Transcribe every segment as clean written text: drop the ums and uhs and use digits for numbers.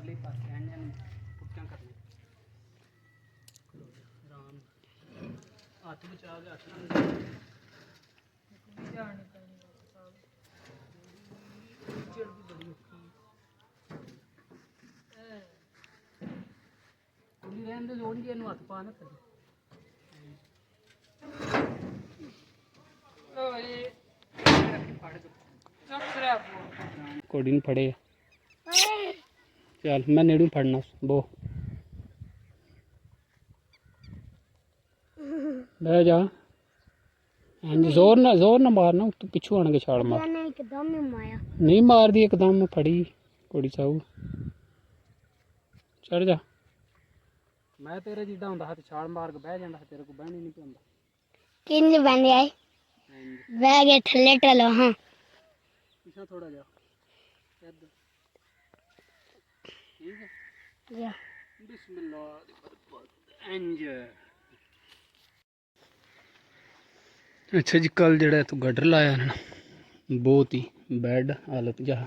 परले पासे एंड पुट्टियां करने आराम हथ बचा के हथ चिड़ भी बड़ी औखी कुली रहन दे लोड़ जी हथ पा ना थले कोड़ी नहीं फड़े चल मैं नेड़ू फड़ना बो बह जा जोर ना मारना तू पिछू आने के छाल मार नहीं मार दी एकदम फड़ी कोड़ी चाऊ चढ़ जा मैं तेरे जिदा हुंदा हा ते छाल मार के बह जांदा तेरे को बहन ही नहीं पांदा किंज बन आए बह गए थल्ले टलो हां पीछे थोड़ा जा इधर ठीक है या बिस्मिल्लाह इंज अच्छा जी कल जड़ा तू गडर लाया ना बहुत ही बैड हालत जा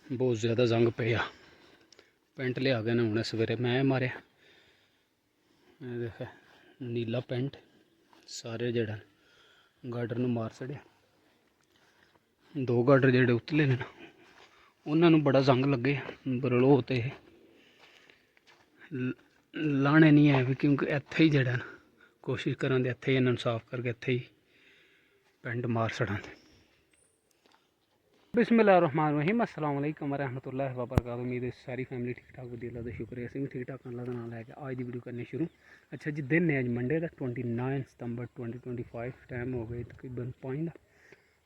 बहुत ज़्यादा जंग पिया पेंट लिया गया ना हमने सवेरे मैं मारिया देख नीला पेंट सारे जड़ा गाडर नूं मार छड़िया दो गाडर जड़े उतले ने ना उन्होंने बड़ा जंग लगे बरलो तो लाने नहीं है भी क्योंकि इत्थे ही जड़ा ना कोशिश करा दे इत्थे ही इन्होंने साफ करके इत्थे ही पेंट मार छड़ा दे बिस्मिल्लाहिर्रहमानिर्रहीम अस्सलाम वालेकुम वरहमतुल्लाहि वबरकातुहू उम्मीद है सारी फैमिली ठीक ठाक वधिया अल्लाह दा शुक्र है असीं भी ठीक ठाक अल्लाह दा नाम लैके आज की वीडियो करनी शुरू अच्छा जी दिन है अज मंडे का 29 सितंबर 2025 टाइम हो गए तकरीबन 5 का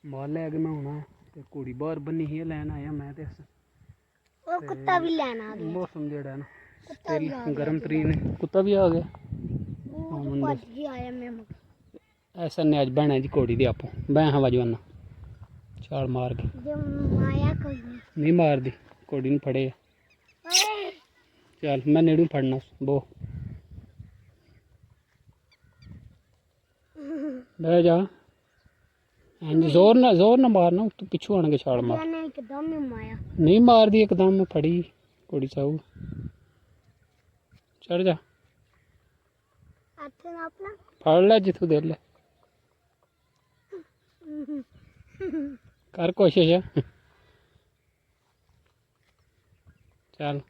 माल लै के मैं होना ते कुड़ी बाहर बन्नी ही लैन आया मैं ते कुत्ता भी लेना आ गया मौसम जेड़ा है ना स्टिल गर्म तरीन है कुत्ता भी आ गया ऐसा ने अज बहना जी घोड़ी दे आपो बह हवा जवाना छाल मार के नहीं मार दी घोड़ी नहीं फड़े चल मैं नेड़ू फड़ना बो बह जा जोर ना मारना तू पिछू आने के छाल मार नहीं मार दी एकदम फड़ी घोड़ी चाऊ चढ़ जा फड़ ले जिथू दे ले कर कोशिश चल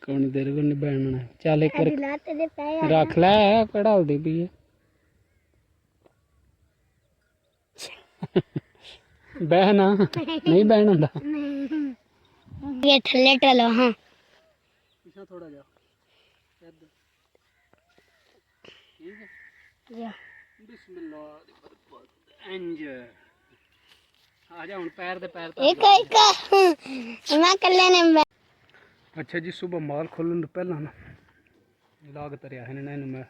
कौन देर को नहीं बैठना चल एक रख ले कड़ा दी पी बहना नहीं बहन होंदा थल्ले टलो हां पीछे थोड़ा जा इधर ठीक है या बिस्मिल्लाह इंज आजा हुन पैर दे पैर एक मैं कल्ले ने अच्छा जी सुबह माल खोलन तो पहला ना लाग तरिया है ना मैं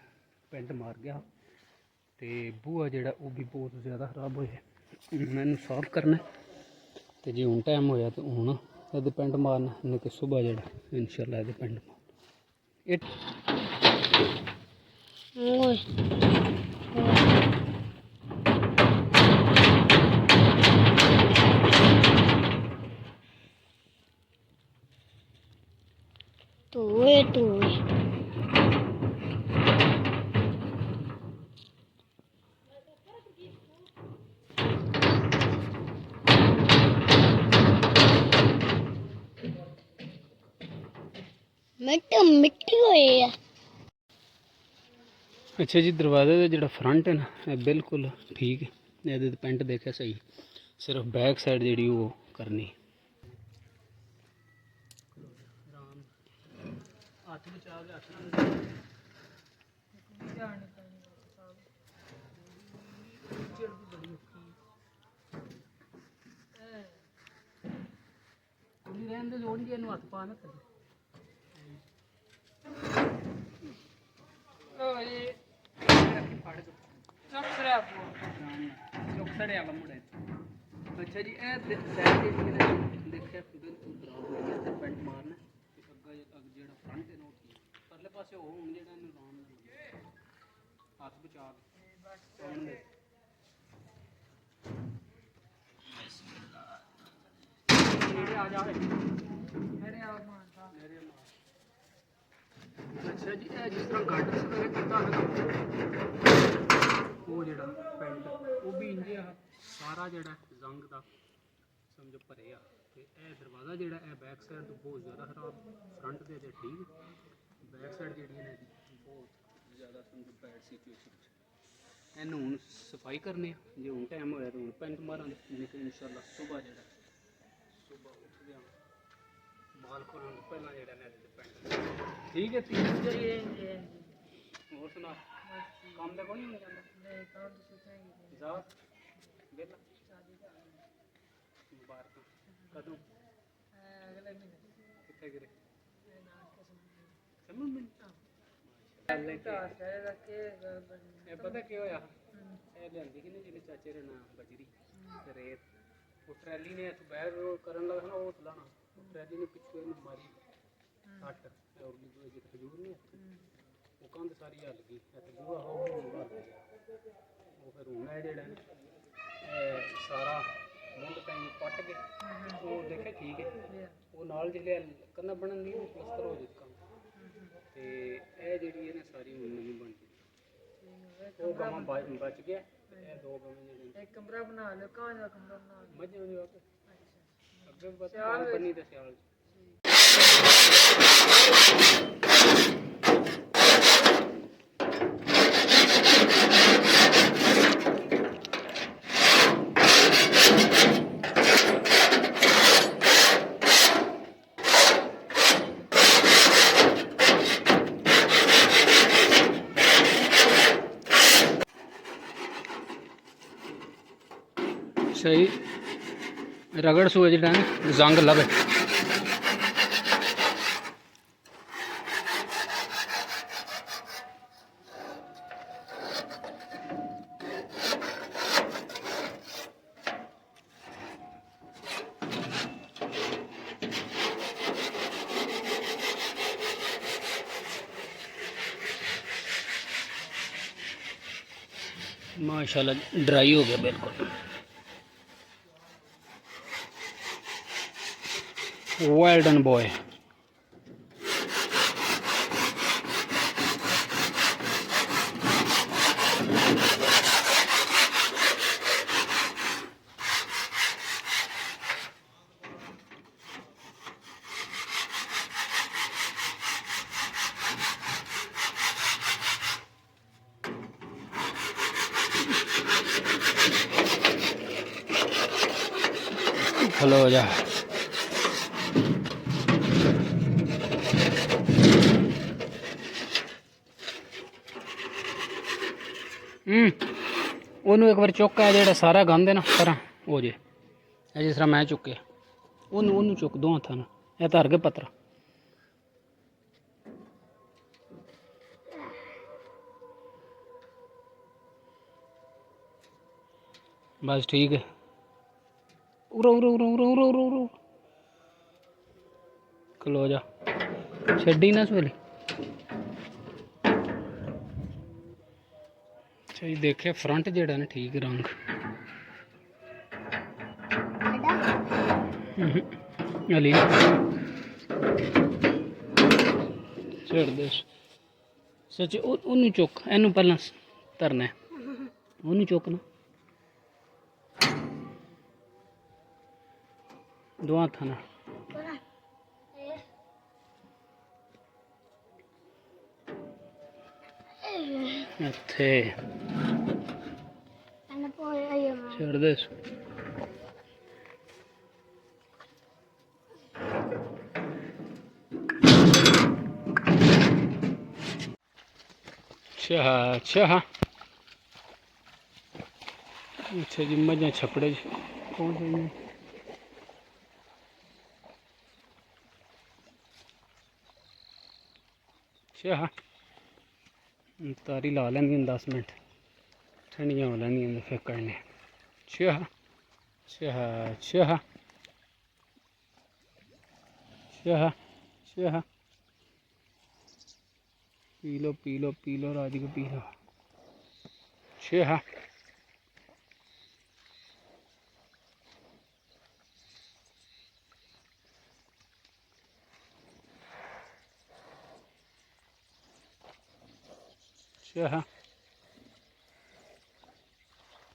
पेंट मार गया ते बूआ जेड़ा वो भी बहुत ज़्यादा खराब होया हुण इनू साफ करना ते जे हुण टाइम होया तो हुण ये पेंट मारना नहीं तो सुबह जेड़ा इंशाल्लाह ये पेंट मारना तू मिट्टी होई है अच्छा जी दरवाजे का जो फ्रंट है ना बिल्कुल ठीक है ये पेंट देखा सही सिर्फ बैक साइड जी वो करनी हथ बचा के कुली रहन दे लोड़ जी हथ पा ना थले अच्छा जी देखिया बिल्कुल खराब हो गया पेंट मारना जो फ्रंट है परले पास हो जो आराम हाथ बचा ਆ ਜਾ ਮੇਰੇ ਆ ਮਾਰਦਾ ਅੱਛਾ ਜੀ ਇਹ ਜਿਸ ਤਰ੍ਹਾਂ ਗੱਡ ਸਵੇਰੇ ਕੀਤਾ ਨਾ ਉਹ ਜਿਹੜਾ ਪੈਂਟ ਉਹ ਵੀ ਇੰਜੇ ਆ ਸਾਰਾ ਜਿਹੜਾ ਜ਼ੰਗ ਦਾ ਸਮਝੋ ਭਰੇ ਆ ਤੇ ਇਹ ਦਰਵਾਜ਼ਾ ਜਿਹੜਾ ਇਹ ਬੈਕ ਸਾਈਡ ਤੋਂ ਬਹੁਤ ਜ਼ਿਆਦਾ ਖਰਾਬ ਫਰੰਟ ਦੇ ਤੇ ਠੀਕ ਬੈਕ ਸਾਈਡ ਜਿਹੜੀਆਂ ਨੇ ਬਹੁਤ ਜ਼ਿਆਦਾ ਸਮਝੋ ਬੈਡ ਸਿਚੁਏਸ਼ਨ ਇਹਨੂੰ ਹੁਣ ਸਫਾਈ ਕਰਨੀ ਆ ਜੇ ਹੁਣ ਟਾਈਮ ਹੋਇਆ ਤਾਂ ਹੁਣ ਪੈਂਟ ਮਾਰਾਂਗੇ ਨਹੀਂ ਤਾਂ ਇਨਸ਼ਾਅੱਲਾ ਸੁਬਾਹ ਜਿਹੜਾ ਸੁਬਾਹ ਉੱਠਦੇ ਹਾਂ ਬਾਲ ਖੋਲਣ ਤੋਂ ਪਹਿਲਾਂ ਜਿਹੜਾ ਨੇ ਪੈਂਟ ਠੀਕ ਹੈ ਤੀ ਹੋਰ ਸੁਣਾ ਕੰਮ ਦਾ ਕੋਈ ਨਹੀਂ ਜਾਂਦਾ ਨਹੀਂ ਕੰਮ ਤਾਂ ਸੋਚਾਂਗੇ ਜਾ ਵੇਲਾ ਮੁਬਾਰਕਾਂ ਕਦੋਂ ਅਗਲੇ ਮਹੀਨੇ ਕਿੱਥੇ ਗਏ ਸਮਝ ਮੈਨੂੰ ਇਹ ਪਤਾ ਕੀ ਹੋਇਆ ਇਹ ਲਿਆਂਦੀ ਕਿ ਨਹੀਂ ਜਿਹੜੇ ਚਾਚੇ ਦੇ ਨਾਮ ਬਜਰੀ ਤੇ ਰੇਤ ਉਹ ਟਰੈਲੀ ਨੇ ਇੱਥੇ ਬੈਰ ਕਰਨ ਲੱਗਾ ਨਾ ਉਹ ਚਲਾਣਾ ਟਰੈਲੀ ਨੇ ਪਿੱਛੇ ਇਹਨੂੰ ਮਾਰੀ ਸੱਟ ਔਰ ਜਿੱਥੇ ਖਜੂਰ ਨਹੀਂ ਉਹ ਕੰਧ ਸਾਰੀ ਹੱਲ ਗਈ ਇੱਥੇ ਬੂਹਾ ਹੋ ਗਿਆ ਉਹ ਫਿਰ ਹੁਣ ਇਹ ਜਿਹੜਾ ਇਹ ਸਾਰਾ ਮੁੰਡ ਟਾਈਮ ਪੱਟ ਕੇ ਉਹ ਦੇਖੇ ਠੀਕ ਹੈ ਉਹ ਨਾਲ ਜਿਹੜੇ ਕੰਨਾਂ ਬਣਨ ਦੀ ਪਲਸਤਰ ਹੋ ਜਿੱਕਾ ਤੇ ਇਹ ਜਿਹੜੀ ਇਹਨੇ ਸਾਰੀ ਹੁਣ ਨਵੀਂ ਬਣ ਗਈ ਉਹ ਗਾਵਾਂ ਬਚ ਗਿਆ ਇਹ ਦੋ ਗਾਵਾਂ ਜਿਹੜੇ ਇੱਕ ਕਮਰਾ ਬਣਾ ਲਿਓ ਕਾਂ ਦਾ ਕਮਰਾ ਬਣਾ ਲਿਓ ਮੱਝ ਹੋ ਜਾਵੇ ਅੱਗੇ ਬਤਾ ਬੰਨੀ ਤੇ ਸਿਆਲ सही रगड़ सूए जड़ा जंग लवे माशाल्लाह ड्राई हो गया बिल्कुल well done boy खलो जा ਉਹਨੂੰ ਇੱਕ ਵਾਰ ਚੁੱਕ ਕੇ ਜਿਹੜਾ ਸਾਰਾ ਗੰਦ ਹੈ ਨਾ ਪਰਾਂ ਹੋ ਜੇ ਇਹ ਜਿਸ ਤਰ੍ਹਾਂ ਮੈਂ ਚੁੱਕਿਆ ਉਹਨੂੰ ਚੁੱਕ ਦੋ ਹੱਥਾਂ ਨਾਲ ਇਹ ਧਰ ਕੇ ਪਤਰਾ बस ठीक है उरा उरा उरा उरा उरा उरा उरा खलो जा छड्डी ना सवेले अच्छा देखे फ्रंट जेड़ा ना ठीक रंग अली छड़ दे सच ओनू चुक एनू पहला धरना ओनू चुकना दो हाथों नाल इत्थे छड़ दे अच्छा अच्छा जी मझा छपड़े कौन सी अच्छा तारी ला लेंदी 10 मिनट ठंडियां हो लेंदियां फिर कड़ने अच्छा अच्छा अच्छा अच्छा अच्छा पी लो राज को पी लो अच्छा ਅੱਛਾ